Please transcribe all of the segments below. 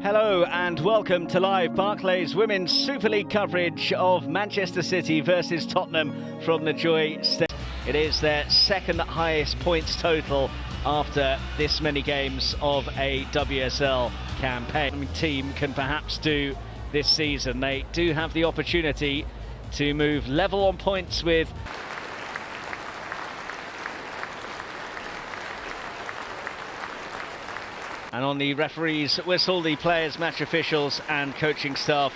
Hello and welcome to live Barclays Women's Super League coverage of Manchester City versus Tottenham from the Joy Stadium. It is their second highest points total after this many games of a WSL campaign. The team can perhaps do this season. They do have the opportunity to move level on points with and on the referee's whistle, the players, match officials and coaching staff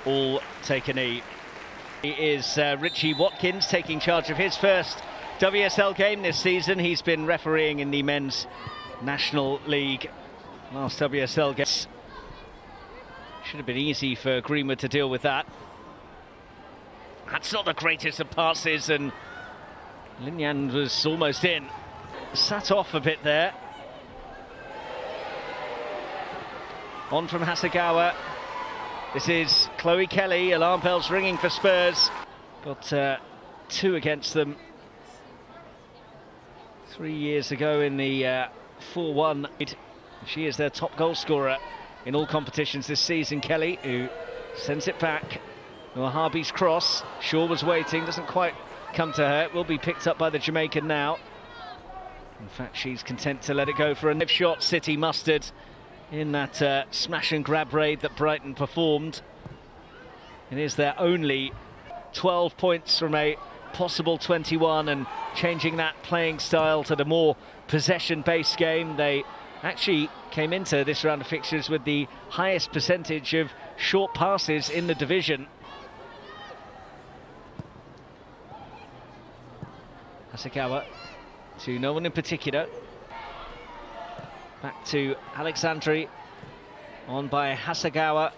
all take a knee. It is Richie Watkins taking charge of his first WSL game this season. He's been refereeing in the Men's National League. Last WSL game should have been easy for Greenwood to deal with that. That's not the greatest of passes, and Linyan was almost in. Sat off a bit there. On from Hasegawa. This is Chloe Kelly. Alarm bells ringing for Spurs. Got two against them 3 years ago in the 4-1. She is their top goal scorer in all competitions this season, Kelly, who sends it back. Harby's cross. Shaw was waiting, doesn't quite come to her. It will be picked up by the Jamaican now. In fact, she's content to let it go for a nip shot. City mustered in that smash and grab raid that Brighton performed. It is their only 12 points from a possible 21, and changing that playing style to the more possession-based game. They actually came into this round of fixtures with the highest percentage of short passes in the division. Hasegawa to no one in particular. Back to Alexandri, on by Hasegawa,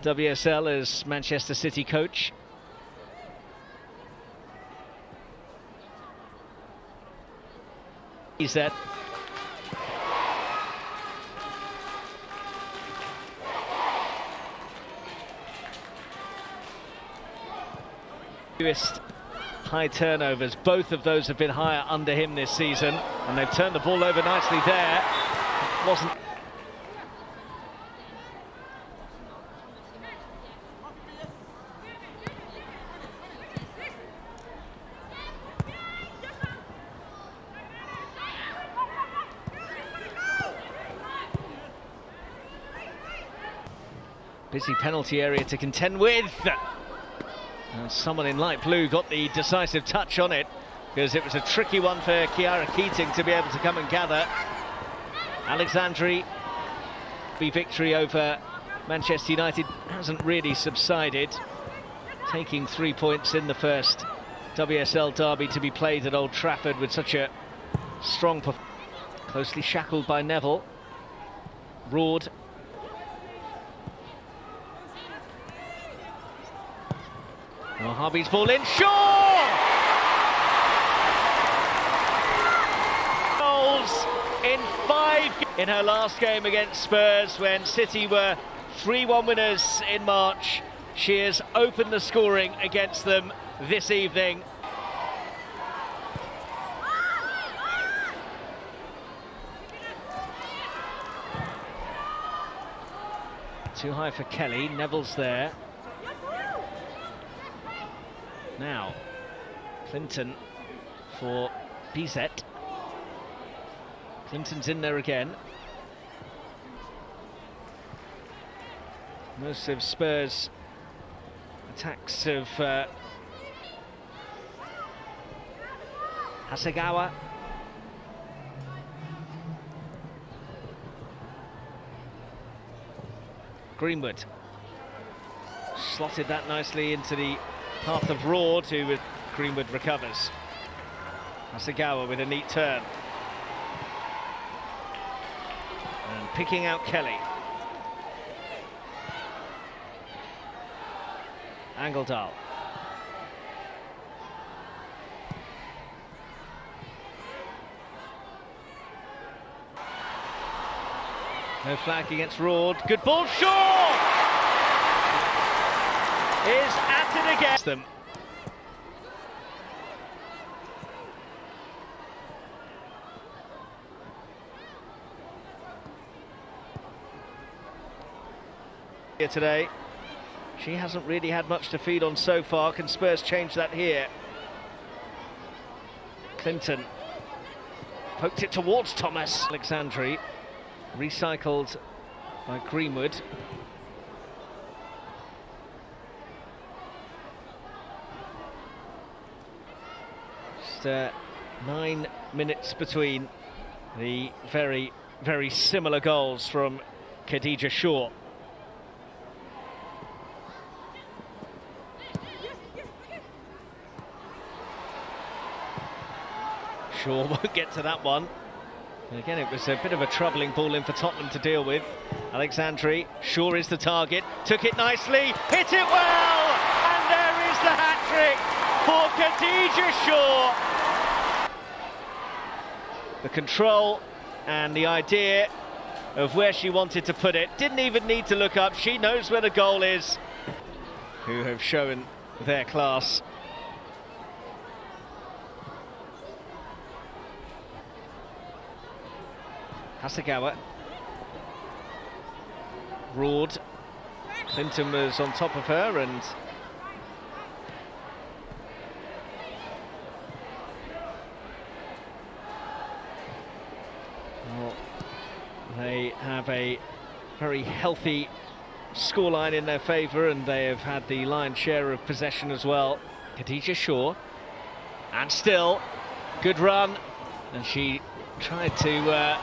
WSL as Manchester City coach. He's there. Fewest high turnovers, both of those have been higher under him this season, and they've turned the ball over nicely there. It wasn't busy penalty area to contend with. And someone in light blue got the decisive touch on it, because it was a tricky one for Kiara Keating to be able to come and gather. Alexandri, the victory over Manchester United hasn't really subsided, taking 3 points in the first WSL derby to be played at Old Trafford with such a strong performance. Closely shackled by Neville. Roared. Well, Harby's ball in. Shaw! Goals in 5 in her last game against Spurs when City were 3-1 winners in March. She has opened the scoring against them this evening. Too high for Kelly. Neville's there. Now, Clinton for Bizet. Clinton's in there again. Most of Spurs' attacks of Hasegawa. Greenwood slotted that nicely into the path of Raw, who Greenwood recovers. Hasegawa with a neat turn. And picking out Kelly. Angeldal. No flag against Raw. Good ball, Shaw! Is at it against them. here today. She hasn't really had much to feed on so far. Can Spurs change that here? Clinton poked it towards Thomas. Alexandri, recycled by Greenwood. Just 9 minutes between the very, very similar goals from Khadija Shaw. Shaw won't get to that one. And again, it was a bit of a troubling ball in for Tottenham to deal with. Alexandri, Shaw is the target, took it nicely, hit it well, and there is the hat-trick for Khadija Shaw. The control and the idea of where she wanted to put it, didn't even need to look up, she knows where the goal is. Who have shown their class. Hasegawa, roared. Clinton was on top of her, and well, they have a very healthy scoreline in their favour, and they have had the lion's share of possession as well. Khadija Shaw, and still good run, and she tried to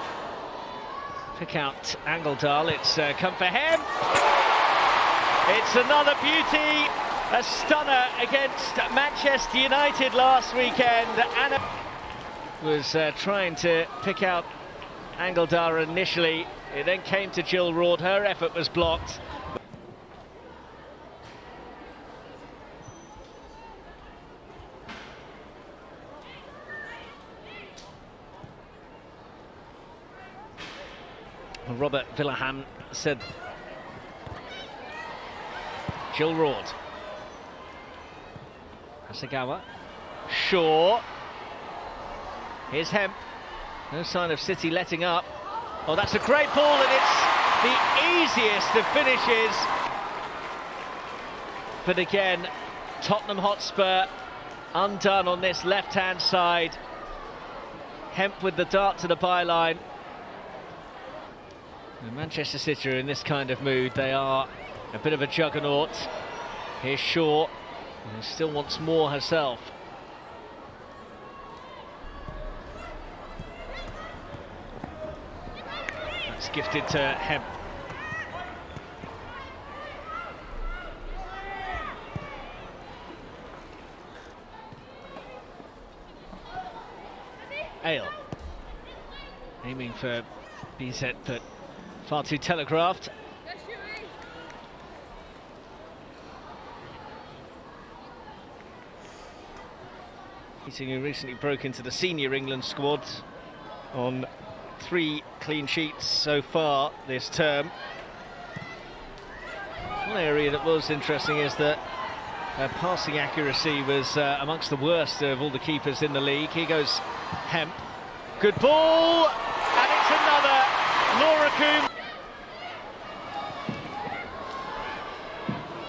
pick out Angledal. It's come for him. It's another beauty, a stunner against Manchester United last weekend. Anna was trying to pick out Angledal initially. It then came to Jill Roord. Her effort was blocked. Robert Villaham said Jill Roord. Hasegawa, Shaw, here's Hemp, no sign of City letting up. Oh, that's a great ball, and it's the easiest of finishes. But again, Tottenham Hotspur undone on this left-hand side. Hemp with the dart to the byline. And Manchester City are in this kind of mood. They are a bit of a juggernaut. Here's Shaw, who still wants more herself. That's gifted to Hemp. Ale aiming for BZ, but far too telegraphed. Keating, who recently broke into the senior England squad on 3 clean sheets so far this term. One area that was interesting is that passing accuracy was amongst the worst of all the keepers in the league. Here goes Hemp. Good ball, and it's another. Laura Coombe.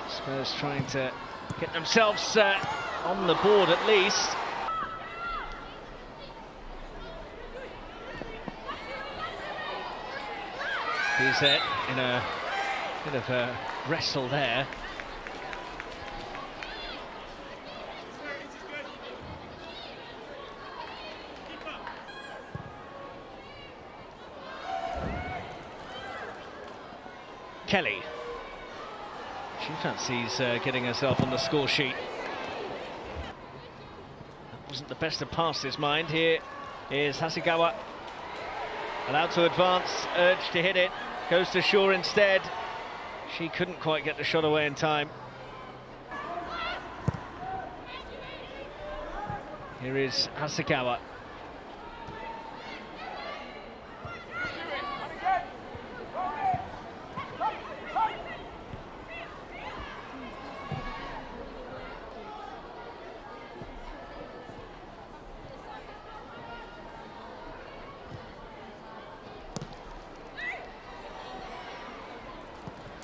Spurs trying to get themselves on the board at least. He's in a bit of a wrestle there. Kelly. She fancies getting herself on the score sheet. That wasn't the best of passes, mind. Here is Hasegawa. Allowed to advance, urged to hit it. Goes to Shaw instead. She couldn't quite get the shot away in time. Here is Hasegawa.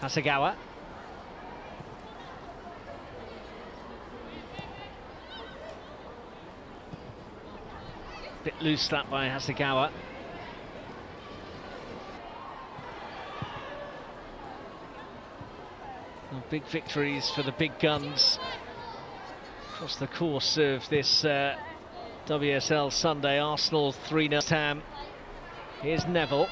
Hasegawa Bit loose that by Hasegawa. Well, big victories for the big guns across the course of this WSL Sunday. Arsenal 3-0 Tam. Here's Neville.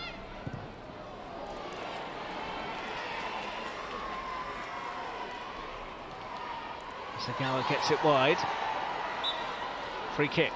Hasegawa gets it wide. Free kick.